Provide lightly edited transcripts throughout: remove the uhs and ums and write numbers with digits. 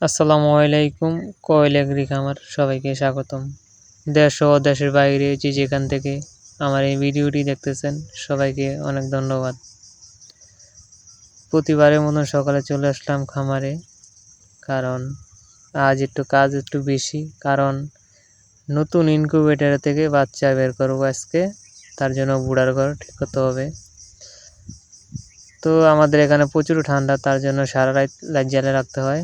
আসসালামু আলাইকুম। কোয়েল এগ্রি খামার সবাইকে স্বাগতম। দেশ ও দেশের বাইরে যে যেখান থেকে আমার এই ভিডিওটি দেখতেছেন সবাইকে অনেক ধন্যবাদ। প্রতিবারের মতন সকালে চলে আসলাম খামারে, কারণ আজ কাজ একটু বেশি, কারণ নতুন ইনকিউবেটর থেকে বাচ্চা বের করবো আজকে, তার জন্য বুড়ার ঘর ঠিক করতে হবে। তো আমাদের এখানে প্রচুর ঠান্ডা, তার জন্য সারা রাত লাইট জ্বালিয়ে রাখতে হয়।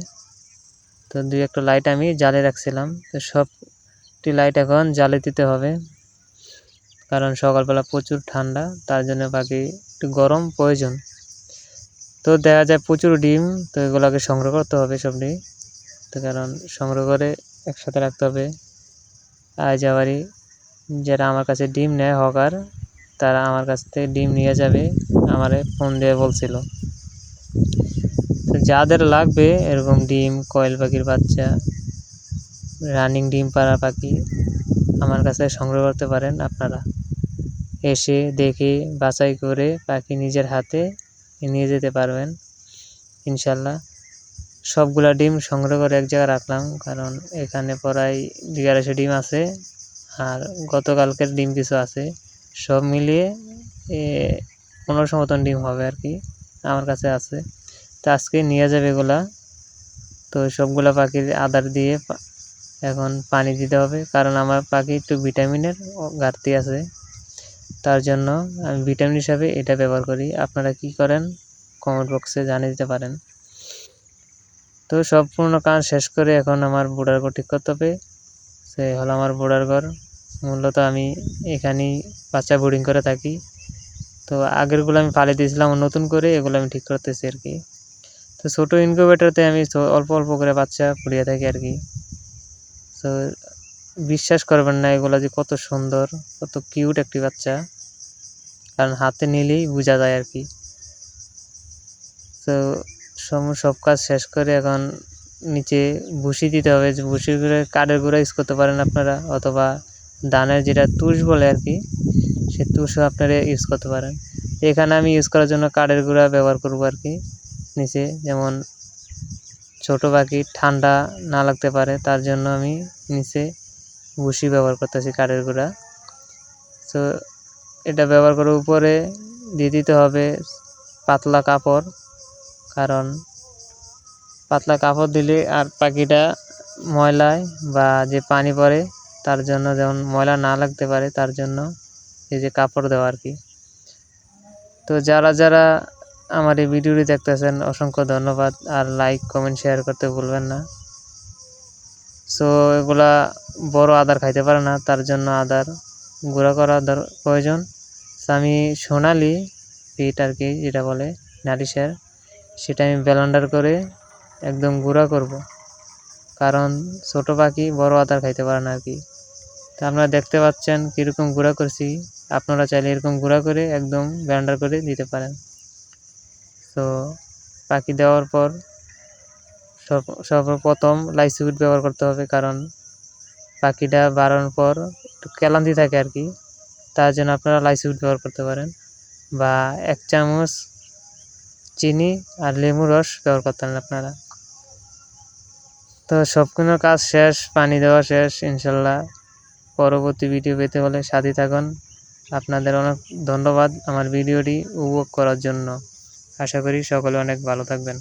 তো দুই একটা লাইট আমি জ্বালিয়ে রাখছিলাম, তো সবটি লাইট এখন জ্বালিয়ে দিতে হবে, কারণ সকালবেলা প্রচুর ঠান্ডা, তার জন্য বাকি একটু গরম প্রয়োজন। তো দেখা যায় প্রচুর ডিম, তো এগুলোকে সংগ্রহ করতে হবে সবটি, তো কারণ সংগ্রহ করে একসাথে রাখতে হবে। আজ আবারই যারা আমার কাছে ডিম নেয় হকার, তারা আমার কাছ থেকে ডিম নিয়ে যাবে, আমারে ফোন দিয়ে বলছিল। তো যাদের লাগবে এরকম ডিম, কয়েল পাখির বাচ্চা, রানিং ডিম পাড়া পাখি, আমার কাছে সংগ্রহ করতে পারেন। আপনারা এসে দেখে বাছাই করে পাখি নিজের হাতে নিয়ে যেতে পারবেন ইনশাল্লাহ। সবগুলা ডিম সংগ্রহ করে এক জায়গায় রাখলাম, কারণ এখানে প্রায় 1100 ডিম আছে, আর গতকালকের ডিম কিছু আছে, সব মিলিয়ে 1500 মতন ডিম হবে আর কি আমার কাছে আছে। তো আজকে নিয়ে যাবে এগুলা। তো সবগুলা পাখির আদার দিয়ে এখন পানি দিতে হবে, কারণ আমার পাখি একটু ভিটামিনের ঘাটতি আছে, তার জন্য আমি ভিটামিন হিসাবে এটা ব্যবহার করি। আপনারা কি করেন কমেন্ট বক্সে জানিয়ে দিতে পারেন। তো সম্পূর্ণ কাজ শেষ করে এখন আমার বুড়ার ঘর ঠিক করতে হবে। সে হলো আমার বুড়ার ঘর। মূলত আমি এখানেই বাচ্চা বোর্ডিং করে থাকি। তো আগেরগুলো আমি পালিয়ে দিয়েছিলাম, নতুন করে এগুলো আমি ঠিক করতেছি আর কি। তো ছোটো ইনকিউবেটরতে আমি অল্প অল্প করে বাচ্চা ফুটিয়ে থাকি আর কি। তো বিশ্বাস করবেন না এগুলো যে কত সুন্দর, কত কিউট একটি বাচ্চা, কারণ হাতে নিলেই বোঝা যায় আর কি। তো সব কাজ শেষ করে এখন নিচে ভুসি দিতে হবে। যে ভুসির গুঁড়ো, কাঠের গুঁড়ো ইউজ করতে পারেন আপনারা, অথবা ধানের যেটা তুষ বলে আর কি, সে তুষও আপনারা ইউজ করতে পারেন। এখানে আমি ইউজ করার জন্য কাঠের গুঁড়া ব্যবহার করবো আর কি নিচে, যেমন ছোটো পাখি ঠান্ডা না লাগতে পারে, তার জন্য আমি নিচে ভুসি ব্যবহার করতেছি, কাঠের গুঁড়া। তো এটা ব্যবহার করে উপরে দিয়ে দিতে হবে পাতলা কাপড়, কারণ পাতলা কাপড় দিলে আর পাখিটা ময়লায় বা যে পানি পড়ে তার জন্য যেমন ময়লা না লাগতে পারে, তার জন্য এই যে কাপড় দেওয়া আর কি। তো যারা যারা আমার এই ভিডিওটি দেখতেছেন অসংখ্য ধন্যবাদ, আর লাইক কমেন্ট শেয়ার করতে ভুলবেন না। সো এগুলা বড় আদার খাইতে পারে না, তার জন্য আদার গুঁড়া করা প্রয়োজন। আমি সোনালি ফিট আর কি যেটা বলে নালিশের, সেটা আমি ব্লেন্ডার করে একদম গুঁড়া করব, কারণ ছোটো পাখি বড় আদার খাইতে পারে না আর কি। তো আপনারা দেখতে পাচ্ছেন কীরকম গুঁড়া করছি, আপনারা চাইলে এরকম গুঁড়া করে একদম ব্লেন্ডার করে দিতে পারেন। তো পাখি দেওয়ার পর সর্বপ্রথম লাইসিউড ব্যবহার করতে হবে, কারণ পাখিটা বাড়ানোর পর একটু ক্লান্তি থাকে আর কি, তার জন্য আপনারা লাইসিউড ব্যবহার করতে পারেন, বা 1 চামচ চিনি আর লেবু রস ব্যবহার করতে পারেন আপনারা। তো সবগুলো কাজ শেষ, পানি দেওয়া শেষ ইনশাল্লাহ। পরবর্তী ভিডিও পেতে হলে সাথে থাকুন। আপনাদের অনেক ধন্যবাদ আমার ভিডিওটি উপভোগ করার জন্য। আশা করি সকলে অনেক ভালো থাকবেন।